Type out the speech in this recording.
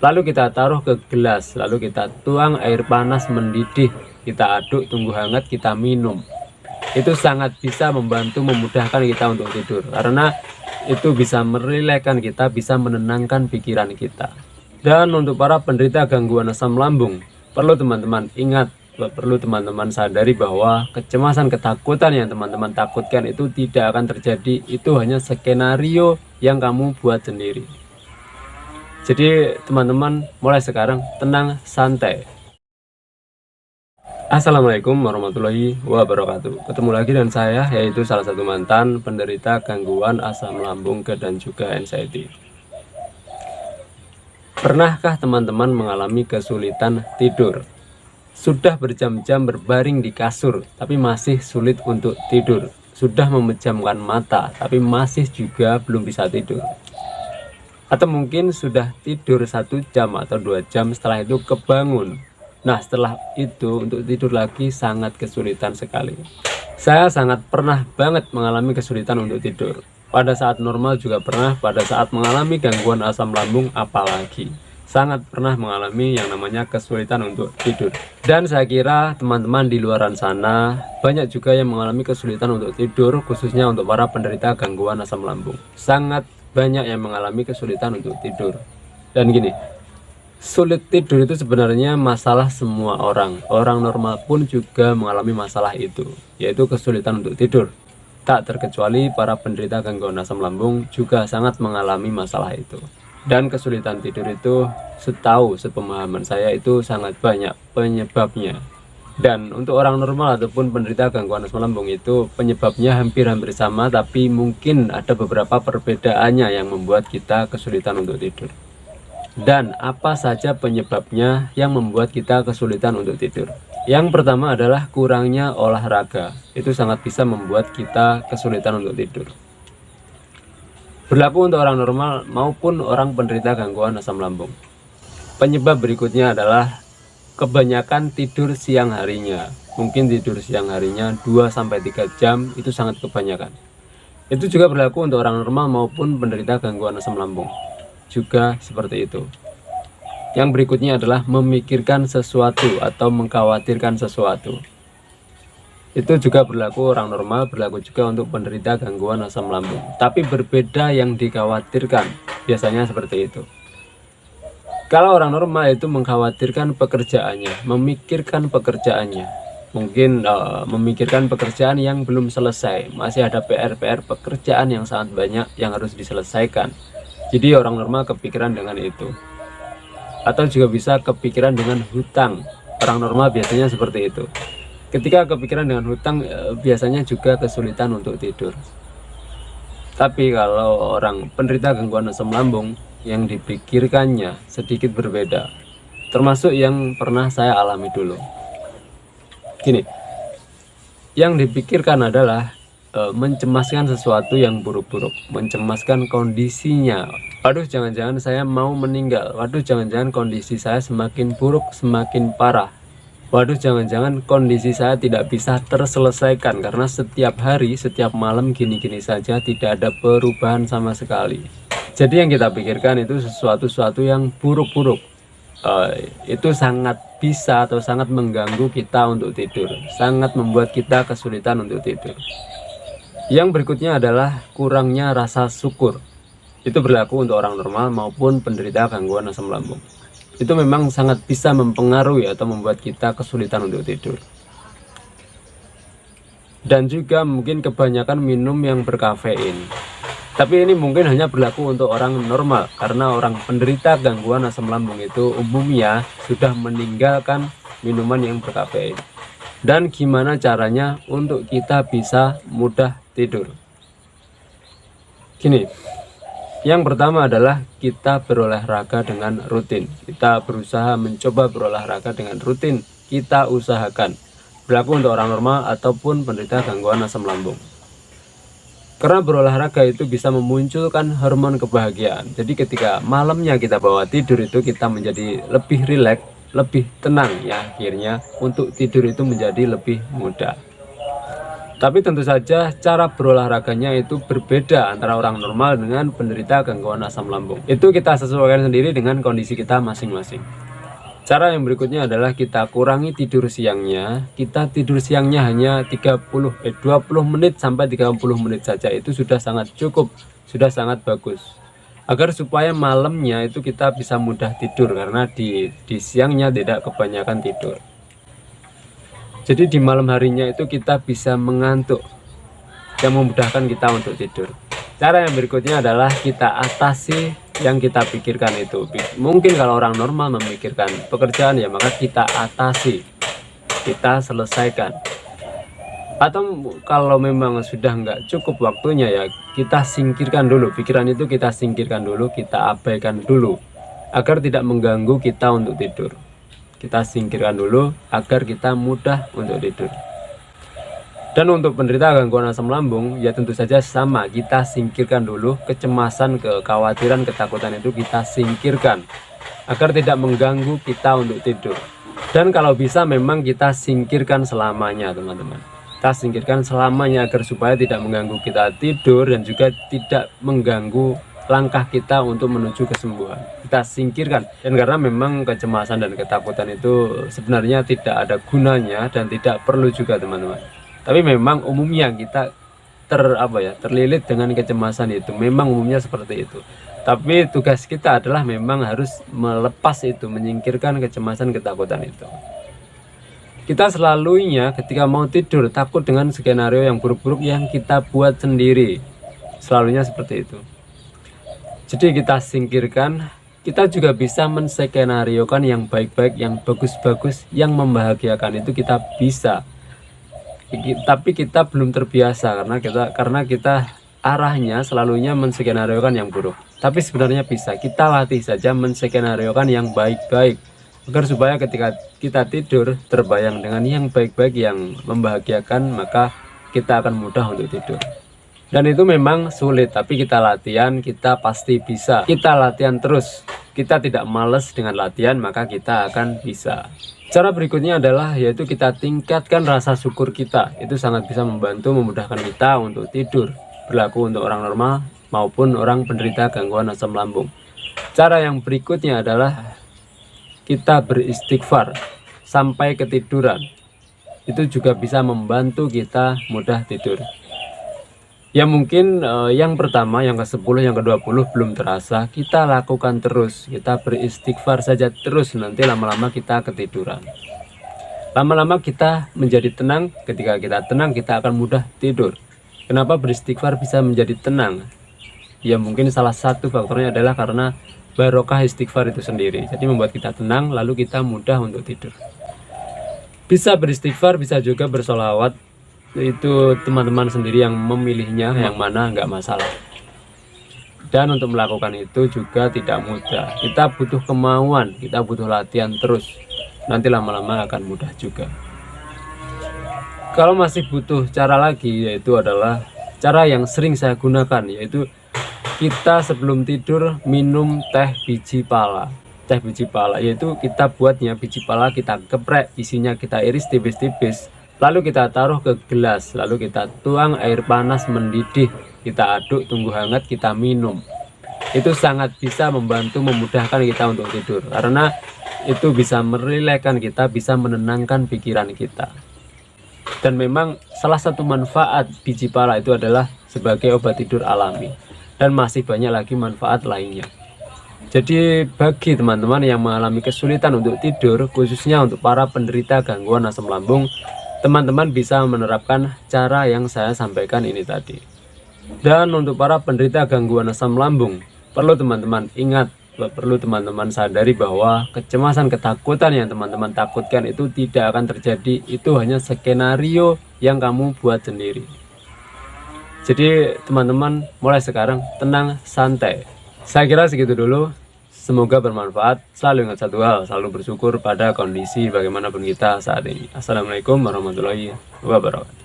Lalu kita taruh ke gelas, lalu kita tuang air panas mendidih, kita aduk tunggu hangat, kita minum. Itu sangat bisa membantu memudahkan kita untuk tidur, karena itu bisa merilekkan kita, bisa menenangkan pikiran kita. Dan untuk para penderita gangguan asam lambung, perlu teman-teman ingat, perlu teman-teman sadari bahwa kecemasan, ketakutan yang teman-teman takutkan itu tidak akan terjadi. Itu hanya skenario yang kamu buat sendiri. Jadi teman-teman mulai sekarang tenang, santai. Assalamualaikum warahmatullahi wabarakatuh. Ketemu lagi dengan saya, yaitu salah satu mantan penderita gangguan asam lambung dan juga anxiety. Pernahkah teman-teman mengalami kesulitan tidur? Sudah berjam-jam berbaring di kasur, tapi masih sulit untuk tidur. Sudah memejamkan mata, tapi masih juga belum bisa tidur. Atau mungkin sudah tidur 1 jam atau 2 jam, setelah itu kebangun. Nah, setelah itu untuk tidur lagi sangat kesulitan sekali. Saya sangat pernah banget mengalami kesulitan untuk tidur. Pada saat normal juga pernah, pada saat mengalami gangguan asam lambung apalagi. Sangat pernah mengalami yang namanya kesulitan untuk tidur. Dan saya kira teman-teman di luaran sana banyak juga yang mengalami kesulitan untuk tidur, khususnya untuk para penderita gangguan asam lambung. Sangat banyak yang mengalami kesulitan untuk tidur. Dan gini, sulit tidur itu sebenarnya masalah semua orang. Orang normal pun juga mengalami masalah itu, yaitu kesulitan untuk tidur. Tak terkecuali para penderita gangguan asam lambung juga sangat mengalami masalah itu. Dan kesulitan tidur itu, sepemahaman saya itu sangat banyak penyebabnya. Dan untuk orang normal ataupun penderita gangguan asam lambung itu penyebabnya hampir-hampir sama, tapi mungkin ada beberapa perbedaannya yang membuat kita kesulitan untuk tidur. Dan apa saja penyebabnya yang membuat kita kesulitan untuk tidur? Yang pertama adalah kurangnya olahraga. Itu sangat bisa membuat kita kesulitan untuk tidur. Berlaku untuk orang normal maupun orang penderita gangguan asam lambung. Penyebab berikutnya adalah kebanyakan tidur siang harinya. Mungkin tidur siang harinya 2-3 jam itu sangat kebanyakan. Itu juga berlaku untuk orang normal maupun penderita gangguan asam lambung. Juga seperti itu. Yang berikutnya adalah memikirkan sesuatu atau mengkhawatirkan sesuatu. Itu juga berlaku orang normal, berlaku juga untuk penderita gangguan asam lambung. Tapi berbeda yang dikhawatirkan. Biasanya seperti itu. Kalau orang normal itu mengkhawatirkan pekerjaannya, memikirkan pekerjaannya. Mungkin memikirkan pekerjaan yang belum selesai. Masih ada PR-PR pekerjaan yang sangat banyak yang harus diselesaikan. Jadi orang normal kepikiran dengan itu. Atau juga bisa kepikiran dengan hutang. Orang normal biasanya seperti itu. Ketika kepikiran dengan hutang, biasanya juga kesulitan untuk tidur. Tapi kalau orang penderita gangguan asam lambung, yang dipikirkannya sedikit berbeda. Termasuk yang pernah saya alami dulu. Gini, yang dipikirkan adalah mencemaskan sesuatu yang buruk-buruk, mencemaskan kondisinya. Waduh, jangan-jangan saya mau meninggal. Waduh, jangan-jangan kondisi saya semakin buruk, semakin parah. Waduh, jangan-jangan kondisi saya tidak bisa terselesaikan karena setiap hari, setiap malam gini-gini saja, tidak ada perubahan sama sekali. Jadi yang kita pikirkan itu sesuatu yang buruk-buruk. Itu sangat bisa atau sangat mengganggu kita untuk tidur, sangat membuat kita kesulitan untuk tidur. Yang berikutnya adalah kurangnya rasa syukur. Itu berlaku untuk orang normal maupun penderita gangguan asam lambung. Itu memang sangat bisa mempengaruhi atau membuat kita kesulitan untuk tidur. Dan juga mungkin kebanyakan minum yang berkafein. Tapi ini mungkin hanya berlaku untuk orang normal, karena orang penderita gangguan asam lambung itu umumnya sudah meninggalkan minuman yang berkafein. Dan gimana caranya untuk kita bisa mudah tidur? Gini, yang pertama adalah kita berolahraga dengan rutin. Kita berusaha mencoba berolahraga dengan rutin. Kita usahakan. Berlaku untuk orang normal ataupun penderita gangguan asam lambung. Karena berolahraga itu bisa memunculkan hormon kebahagiaan. Jadi ketika malamnya kita bawa tidur itu kita menjadi lebih rileks, lebih tenang ya, akhirnya untuk tidur itu menjadi lebih mudah. Tapi tentu saja cara berolahraganya itu berbeda antara orang normal dengan penderita gangguan asam lambung. Itu kita sesuaikan sendiri dengan kondisi kita masing-masing. Cara yang berikutnya adalah kita kurangi tidur siangnya. Kita tidur siangnya hanya 20 menit sampai 30 menit saja. Itu sudah sangat cukup, sudah sangat bagus. Agar supaya malamnya itu kita bisa mudah tidur, karena di siangnya tidak kebanyakan tidur. Jadi di malam harinya itu kita bisa mengantuk, yang memudahkan kita untuk tidur. Cara yang berikutnya adalah kita atasi yang kita pikirkan itu. Mungkin kalau orang normal memikirkan pekerjaan, ya maka kita atasi, kita selesaikan. Atau kalau memang sudah nggak cukup waktunya, ya kita singkirkan dulu. Pikiran itu kita singkirkan dulu, kita abaikan dulu, agar tidak mengganggu kita untuk tidur. Kita singkirkan dulu agar kita mudah untuk tidur. Dan untuk penderita gangguan asam lambung, ya tentu saja sama, kita singkirkan dulu kecemasan, kekhawatiran, ketakutan itu kita singkirkan agar tidak mengganggu kita untuk tidur. Dan kalau bisa memang kita singkirkan selamanya, teman-teman. Kita singkirkan selamanya agar supaya tidak mengganggu kita tidur dan juga tidak mengganggu langkah kita untuk menuju kesembuhan. Kita singkirkan. Dan karena memang kecemasan dan ketakutan itu sebenarnya tidak ada gunanya dan tidak perlu juga, teman-teman. Tapi memang umumnya kita terlilit dengan kecemasan itu. Memang umumnya seperti itu. Tapi tugas kita adalah memang harus melepas itu, menyingkirkan kecemasan, ketakutan itu. Kita selalunya ketika mau tidur takut dengan skenario yang buruk-buruk yang kita buat sendiri. Selalunya seperti itu. Jadi kita singkirkan. Kita juga bisa menskenariokan yang baik-baik, yang bagus-bagus, yang membahagiakan, itu kita bisa. Tapi kita belum terbiasa karena kita arahnya selalunya menskenariokan yang buruk. Tapi sebenarnya bisa, kita latih saja menskenariokan yang baik-baik, agar supaya ketika kita tidur terbayang dengan yang baik-baik, yang membahagiakan, maka kita akan mudah untuk tidur. Dan itu memang sulit, tapi kita latihan, kita pasti bisa. Kita latihan terus, kita tidak males dengan latihan, maka kita akan bisa. Cara berikutnya adalah yaitu kita tingkatkan rasa syukur kita. Itu sangat bisa membantu, memudahkan kita untuk tidur. Berlaku untuk orang normal maupun orang penderita gangguan asam lambung. Cara yang berikutnya adalah kita beristighfar sampai ketiduran. Itu juga bisa membantu kita mudah tidur. Ya mungkin yang pertama, yang ke-10, yang ke-20 belum terasa, kita lakukan terus. Kita beristighfar saja terus, nanti lama-lama kita ketiduran. Lama-lama kita menjadi tenang, ketika kita tenang kita akan mudah tidur. Kenapa beristighfar bisa menjadi tenang? Ya mungkin salah satu faktornya adalah karena barokah istighfar itu sendiri. Jadi membuat kita tenang, lalu kita mudah untuk tidur. Bisa beristighfar, bisa juga bersolawat. Itu teman-teman sendiri yang memilihnya, yang mana nggak masalah. Dan untuk melakukan itu juga tidak mudah. Kita butuh kemauan, kita butuh latihan terus. Nanti lama-lama akan mudah juga. Kalau masih butuh cara lagi, yaitu adalah cara yang sering saya gunakan, yaitu kita sebelum tidur minum teh biji pala. Teh biji pala yaitu kita buatnya biji pala, kita geprek, isinya kita iris tipis-tipis. Lalu kita taruh ke gelas, lalu kita tuang air panas mendidih, kita aduk, tunggu hangat, kita minum. Itu sangat bisa membantu, memudahkan kita untuk tidur, karena itu bisa merilekkan kita, bisa menenangkan pikiran kita. Dan memang salah satu manfaat biji pala itu adalah sebagai obat tidur alami. Dan masih banyak lagi manfaat lainnya. Jadi bagi teman-teman yang mengalami kesulitan untuk tidur, khususnya untuk para penderita gangguan asam lambung, teman-teman bisa menerapkan cara yang saya sampaikan ini tadi. Dan untuk para penderita gangguan asam lambung, perlu teman-teman ingat, perlu teman-teman sadari bahwa kecemasan, ketakutan yang teman-teman takutkan itu tidak akan terjadi. Itu hanya skenario yang kamu buat sendiri. Jadi teman-teman mulai sekarang tenang, santai. Saya kira segitu dulu. Semoga bermanfaat. Selalu ingat satu hal, selalu bersyukur pada kondisi bagaimanapun kita saat ini. Assalamualaikum warahmatullahi wabarakatuh.